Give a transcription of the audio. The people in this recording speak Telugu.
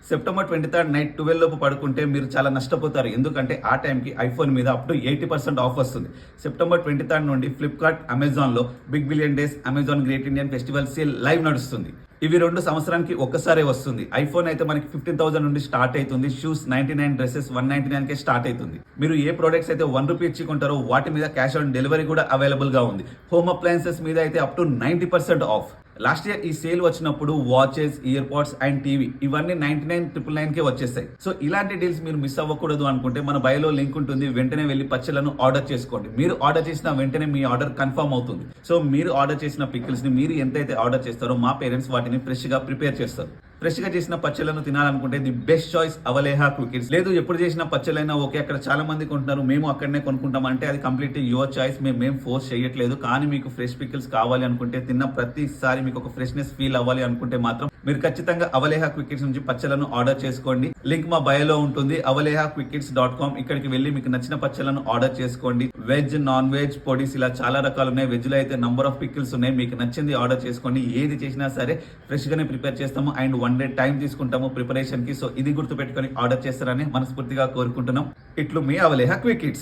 సెప్టెంబర్ 23 నైట్ 12 లోపు పడుకుంటే మీరు చాలా నష్టపోతారు. ఎందుకంటే ఆ టైంకి ఐఫోన్ మీద అప్ టు 80% ఆఫ్ వస్తుంది. సెప్టెంబర్ 23 నుండి ఫ్లిప్కార్ట్, అమెజాన్లో big billion days, Amazon great Indian festival sale live నడుస్తుంది. ఇవి 2 సంవత్సరానికి ఒక్కసారే వస్తుంది. ఐఫోన్ అయితే మనకి 15,000 నుండి స్టార్ట్ అవుతుంది. షూస్ 99, డ్రెస్సెస్ 199 కే స్టార్ట్ అవుతుంది. మీరు ఏ ప్రొడక్ట్స్ అయితే ₹1 ఇచ్చి కొంటారో వాటి మీద క్యాష్ ఆన్ డెలివరీ కూడా అవైలబుల్ గా ఉంది. హోమ్ అప్లయన్సెస్ మీద అయితే up to 90% of. Last year ఈ సేల్ వచ్చినప్పుడు watches, year pads and TV ఇవన్నీ 99,999 కే వచ్చేస్తాయి. సో ఇలాంటి డీల్స్ మీరు మిస్ అవ్వకూడదు అనుకుంటే మన బయోలో లింక్ ఉంటుంది. వెంటనే వెళ్ళి పచ్చళ్ళను ఆర్డర్ చేసుకోండి. మీరు ఆర్డర్ చేసిన వెంటనే మీ ఆర్డర్ కన్ఫర్మ్ అవుతుంది. సో మీరు ఆర్డర్ చేసిన పికిల్స్ ని మీరు ఎంతైతే ఆర్డర్ చేస్తారో మా పేరెంట్స్ వాటిని ఫ్రెష్ గా ప్రిపేర్ చేస్తారు. ఫ్రెష్ గా చేసిన పచ్చళ్ళను తినాలనుకుంటే ది బెస్ట్ చాయిస్ అవలేహా క్వికిడ్స్. లేదు ఎప్పుడు చేసిన పచ్చళ్ళైనా ఓకే, అక్కడ చాలా మంది కొంటున్నారు, మేము అక్కడనే కొనుక్కుంటాం అంటే అది కంప్లీట్ యువర్ చాయిస్. మేము ఫోర్స్ చేయట్లేదు. కానీ మీకు ఫ్రెష్ పికిల్స్ కావాలి అనుకుంటే, తిన్న ప్రతిసారి మీకు ఒక ఫ్రెష్నెస్ ఫీల్ అవ్వాలి అనుకుంటే మాత్రం మీరు ఖచ్చితంగా అవలేహా క్వికిడ్స్ నుంచి పచ్చళ్ళను ఆర్డర్ చేసుకోండి. లింక్ మా బయోలో ఉంటుంది, avalehaquickkids.com. ఇక్కడికి వెళ్ళి మీకు నచ్చిన పచ్చళ్ళను ఆర్డర్ చేసుకోండి. వెజ్, నాన్ వెజ్, పొడిస్ ఇలా చాలా రకాలు ఉన్నాయి. వెజ్ లో అయితే నంబర్ ఆఫ్ పికిల్స్ ఉన్నాయి. మీకు నచ్చింది ఆర్డర్ చేసుకోండి. ఏది చేసినా సరే ఫ్రెష్ గానే ప్రిపేర్ చేస్తాము అండ్ 1 డే టైం తీసుకుంటాము ప్రిపరేషన్ కి. సో ఇది గుర్తు పెట్టుకొని ఆర్డర్ చేస్తారని మనస్ఫూర్తిగా కోరుకుంటున్నాం. ఇట్లు మీ అవలేహా క్విక్ కిడ్స్.